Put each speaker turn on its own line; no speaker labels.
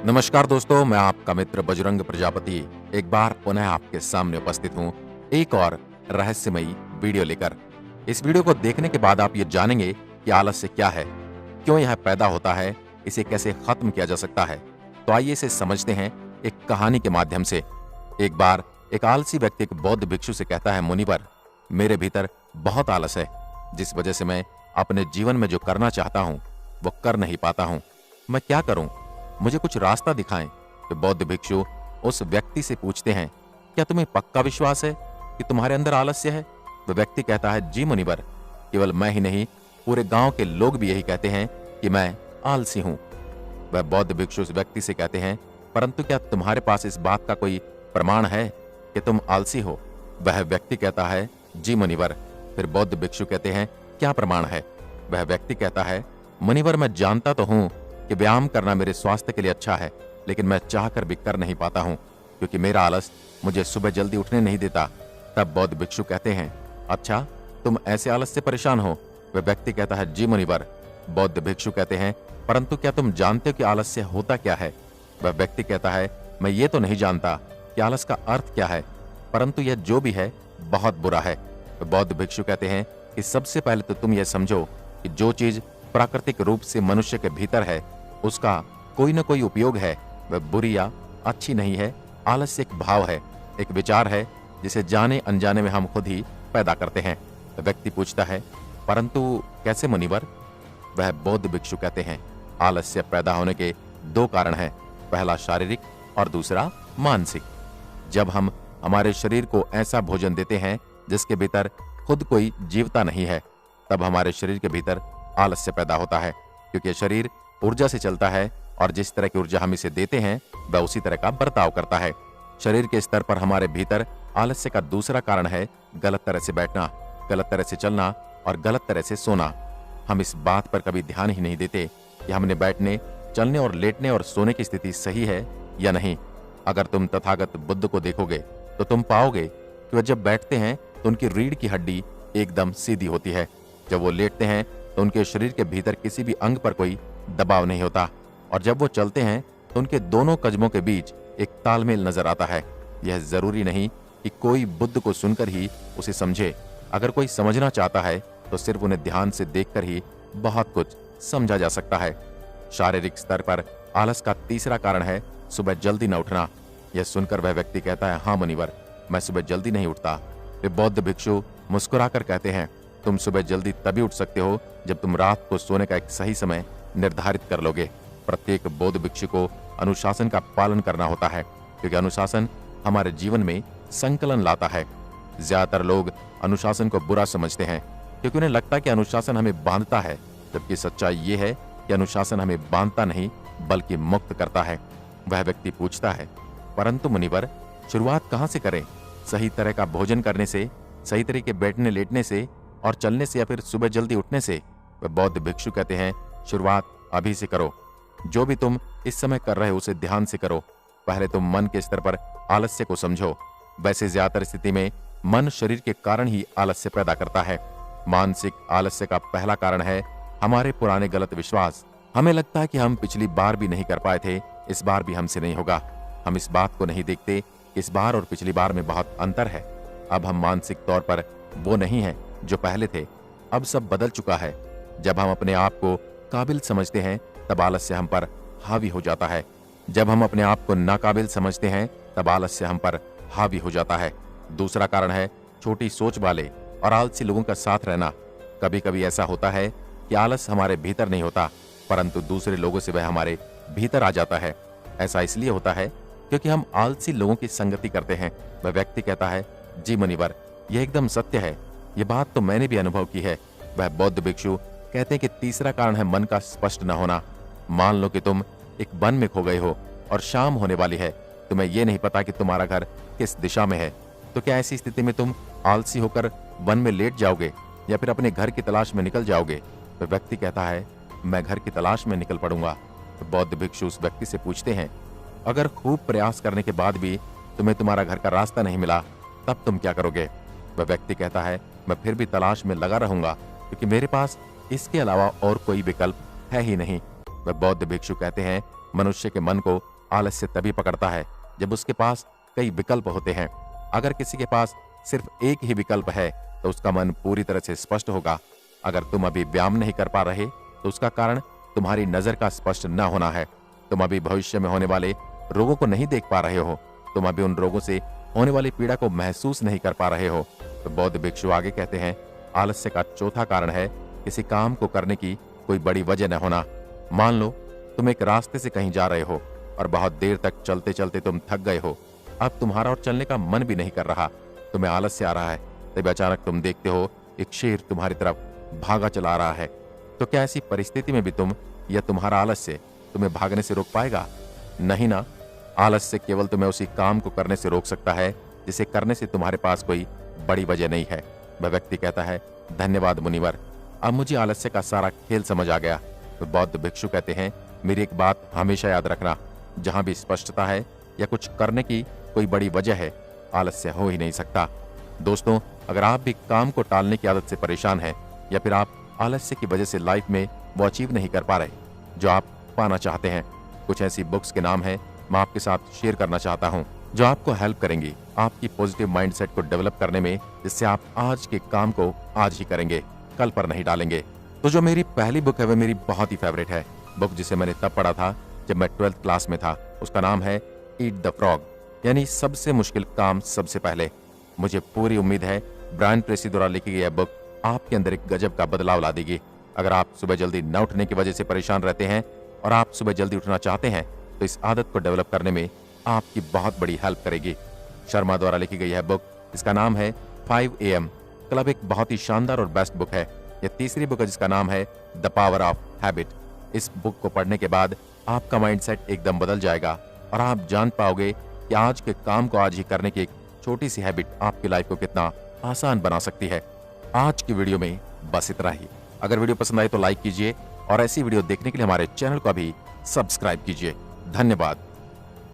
नमस्कार दोस्तों, मैं आपका मित्र बजरंग प्रजापति एक बार पुनः आपके सामने उपस्थित हूँ एक और रहस्यमयी वीडियो लेकर। इस वीडियो को देखने के बाद आप ये जानेंगे कि आलस्य क्या है, क्यों यह पैदा होता है, इसे कैसे खत्म किया जा सकता है। तो आइए इसे समझते हैं एक कहानी के माध्यम से। एक बार एक आलसी व्यक्ति एक बौद्ध भिक्षु से कहता है, मुनिवर, मेरे भीतर बहुत आलस है, जिस वजह से मैं अपने जीवन में जो करना चाहता हूँ वो कर नहीं पाता हूँ। मैं क्या करूँ, मुझे कुछ रास्ता दिखाएं। तो बौद्ध भिक्षु उस व्यक्ति से पूछते हैं, क्या तुम्हें पक्का विश्वास है कि तुम्हारे अंदर आलस्य है? वह व्यक्ति कहता है, जी मुनिवर, केवल मैं ही नहीं, पूरे गांव के लोग भी यही कहते हैं कि मैं आलसी हूं। वह बौद्ध भिक्षु उस व्यक्ति से कहते हैं, परंतु क्या तुम्हारे पास इस बात का कोई प्रमाण है कि तुम आलसी हो? वह व्यक्ति कहता है, जी मुनिवर। फिर बौद्ध भिक्षु कहते हैं, क्या प्रमाण है? वह व्यक्ति कहता है, मुनिवर, मैं जानता तो हूं कि व्यायाम करना मेरे स्वास्थ्य के लिए अच्छा है, लेकिन मैं चाहकर भी कर नहीं पाता हूं, क्योंकि मेरा आलस मुझे सुबह जल्दी उठने नहीं देता। तब बौद्ध भिक्षु कहते हैं, अच्छा, तुम ऐसे आलस से परेशान हो? वह व्यक्ति कहता है, जी मुनिवर। बौद्ध भिक्षु कहते हैं, परंतु क्या तुम जानते हो कि आलस्य होता क्या है? वह व्यक्ति कहता है, मैं ये तो नहीं जानता कि आलस का अर्थ क्या है, परंतु यह जो भी है बहुत बुरा है। बौद्ध भिक्षु कहते हैं कि सबसे पहले तो तुम यह समझो कि जो चीज प्राकृतिक रूप से मनुष्य के भीतर है उसका कोई न कोई उपयोग है, वह बुरी या अच्छी नहीं है। आलस्य एक भाव है, एक विचार है, जिसे जाने अनजाने में हम खुद ही पैदा करते हैं। व्यक्ति पूछता है, परंतु कैसे मुनिवर? वह बौद्ध भिक्षु कहते हैं, आलस्य पैदा होने के दो कारण हैं, पहला शारीरिक और दूसरा मानसिक। जब हम हमारे शरीर को ऐसा भोजन देते हैं जिसके भीतर खुद कोई जीवता नहीं है, तब हमारे शरीर के भीतर आलस्य पैदा होता है, क्योंकि शरीर ऊर्जा से चलता है और जिस तरह की ऊर्जा हम इसे देते हैं वह उसी तरह का बर्ताव करता है। शरीर के स्तर पर हमारे भीतर आलस्य का दूसरा कारण है गलत तरह से बैठना, गलत तरह से चलना और गलत तरह से सोना। हम इस बात पर कभी ध्यान ही नहीं देते कि हमने बैठने, चलने और लेटने और सोने की स्थिति सही है या नहीं। अगर तुम तथागत बुद्ध को देखोगे तो तुम पाओगे कि वह जब बैठते हैं तो उनकी रीढ़ की हड्डी एकदम सीधी होती है। जब वो लेटते हैं तो उनके शरीर के भीतर किसी भी अंग पर कोई दबाव नहीं होता, और जब वो चलते हैं तो उनके दोनों कदमों के बीच एक तालमेल नजर आता है। यह जरूरी नहीं कि कोई बुद्ध को सुनकर ही उसे समझे। अगर कोई समझना चाहता है तो सिर्फ उन्हें ध्यान से देखकर ही बहुत कुछ समझा जा सकता है। शारीरिक स्तर पर आलस का तीसरा कारण है सुबह जल्दी न उठना। यह सुनकर वह व्यक्ति कहता है, हाँ मुनिवर, मैं सुबह जल्दी नहीं उठता। वे बौद्ध भिक्षु मुस्कुराकर कहते हैं, तुम सुबह जल्दी तभी उठ सकते हो जब तुम रात को सोने का एक सही समय निर्धारित कर लोगे। प्रत्येक बौद्ध भिक्षु को अनुशासन का पालन करना होता है, क्योंकि अनुशासन हमारे जीवन में संकलन लाता है। ज्यादातर लोग अनुशासन को बुरा समझते हैं, क्योंकि उन्हें लगता है कि अनुशासन हमें बांधता है, जबकि सच्चाई ये है कि अनुशासन हमें बांधता नहीं बल्कि मुक्त करता है। वह व्यक्ति पूछता है, परंतु मुनिवर, शुरुआत कहाँ से करें? सही तरह का भोजन करने से, सही तरह के बैठने लेटने से और चलने से, या फिर सुबह जल्दी उठने से? वह बौद्ध भिक्षु कहते हैं, शुरुआत अभी से करो। जो भी तुम इस समय कर रहे हो उसे ध्यान से करो। पहले तुम मन के स्तर पर आलस्य को समझो। वैसे ज्यादातर स्थिति में मन शरीर के कारण ही आलस्य पैदा करता है। मानसिक आलस्य का पहला कारण है हमारे पुराने गलत विश्वास। हमें लगता है कि हम पिछली बार भी नहीं कर पाए थे, इस बार भी हमसे नहीं होगा। हम इस बात को नहीं देखते कि इस बार और पिछली बार में बहुत अंतर है। अब हम मानसिक तौर पर वो नहीं है जो पहले थे। अब सब बदल चुका है। जब हम अपने आप को काबिल समझते हैं तब आलस्य हम पर हावी हो जाता है। जब हम अपने आप को नाकाबिल समझते हैं तब आलस्य हम पर हावी हो जाता है। दूसरा कारण है छोटी सोच वाले और आलसी लोगों का साथ रहना। कभी कभी ऐसा होता है कि आलस हमारे भीतर नहीं होता, परंतु दूसरे लोगों से वह हमारे भीतर आ जाता है। ऐसा इसलिए होता है क्योंकि हम आलसी लोगों की संगति करते हैं। वह व्यक्ति कहता है, जी मुनिवर, यह एकदम सत्य है, ये बात तो मैंने भी अनुभव की है। वह बौद्ध भिक्षु कहते हैं कि तीसरा कारण है मन का स्पष्ट न होना। मान लो कि तुम एक वन में खो गए हो और शाम होने वाली है, तुम्हें यह नहीं पता कि तुम्हारा घर किस दिशा में है, तो क्या ऐसी स्थिति में तुम आलसी होकर वन में लेट जाओगे या फिर अपने घर की तलाश में निकल जाओगे? तो व्यक्ति कहता है, मैं घर की तलाश में निकल पड़ूंगा। तो बौद्ध भिक्षु उस व्यक्ति से पूछते हैं, अगर खूब प्रयास करने के बाद भी तुम्हें तुम्हारा घर का रास्ता नहीं मिला, तब तुम क्या करोगे? वह व्यक्ति कहता है, मैं फिर भी तलाश में लगा रहूंगा, क्योंकि मेरे पास इसके अलावा और कोई विकल्प है ही नहीं। वह बौद्ध भिक्षु कहते हैं, मनुष्य के मन को आलस्य तभी पकड़ता है जब उसके पास कई विकल्प होते हैं। अगर किसी के पास सिर्फ एक ही विकल्प है तो उसका मन पूरी तरह से स्पष्ट होगा। अगर तुम अभी व्यायाम नहीं कर पा रहे तो उसका कारण तुम्हारी नजर का स्पष्ट न होना है। तुम अभी भविष्य में होने वाले रोगों को नहीं देख पा रहे हो। तुम अभी उन रोगों से होने वाली पीड़ा को महसूस नहीं कर पा रहे हो। तो बौद्ध भिक्षु आगे कहते हैं, आलस्य का चौथा कारण है किसी काम को करने की कोई बड़ी वजह न होना। मान लो तुम एक रास्ते से कहीं जा रहे हो और बहुत देर तक चलते चलते तुम थक गए हो। अब तुम्हारा और चलने का मन भी नहीं कर रहा, तुम्हें आलस्य आ रहा है। तभी अचानक तुम देखते हो एक शेर तुम्हारी तरफ भागा चला रहा है। तो क्या ऐसी परिस्थिति में भी तुम या तुम्हारा आलस्य तुम्हें भागने से रोक पाएगा? नहीं ना। आलस्य केवल तुम्हें उसी काम को करने से रोक सकता है जिसे करने से तुम्हारे पास कोई बड़ी वजह नहीं है। वह व्यक्ति कहता है, धन्यवाद मुनिवर, अब मुझे आलस्य का सारा खेल समझ आ गया। तो बौद्ध भिक्षु कहते हैं, मेरी एक बात हमेशा याद रखना, जहां भी स्पष्टता है या कुछ करने की कोई बड़ी वजह है, आलस्य हो ही नहीं सकता। दोस्तों, अगर आप भी काम को टालने की आदत से परेशान हैं या फिर आप आलस्य की वजह से लाइफ में वो अचीव नहीं कर पा रहे जो आप पाना चाहते हैं, कुछ ऐसी बुक्स के नाम है मैं आपके साथ शेयर करना चाहता हूं जो आपको हेल्प करेंगी आपकी पॉजिटिव माइंडसेट को डेवलप करने में, जिससे आप आज के काम को आज ही करेंगे, कल पर नहीं डालेंगे। तो जो मेरी पहली बुक है वह मेरी बहुत ही फेवरेट है। बुक जिसे मैंने तब पढ़ा था जब मैं 12th क्लास में था। उसका नाम है ईट द फ्रॉग, यानी सबसे मुश्किल काम सबसे पहले। मुझे पूरी उम्मीद है ब्रायन ट्रेसी द्वारा लिखी गई यह बुक आपके अंदर एक गजब का बदलाव ला देगी। अगर आप सुबह जल्दी न उठने की वजह से परेशान रहते हैं और आप सुबह जल्दी उठना चाहते हैं तो इस आदत को डेवलप करने में आपकी बहुत बड़ी हेल्प करेगी। शर्मा द्वारा लिखी गई यह बुक, इसका नाम है 5 AM क्लब, एक बहुत ही शानदार और बेस्ट बुक है। यह तीसरी बुक है जिसका नाम है द पावर ऑफ हैबिट। इस बुक को पढ़ने के बाद आपका माइंडसेट एकदम बदल जाएगा और आप जान पाओगे कि आज के काम को आज ही करने की एक छोटी सी हैबिट आपकी लाइफ को कितना आसान बना सकती है। आज की वीडियो में बस इतना ही। अगर वीडियो पसंद आए तो लाइक कीजिए और ऐसी वीडियो देखने के लिए हमारे चैनल को भी सब्सक्राइब कीजिए। धन्यवाद।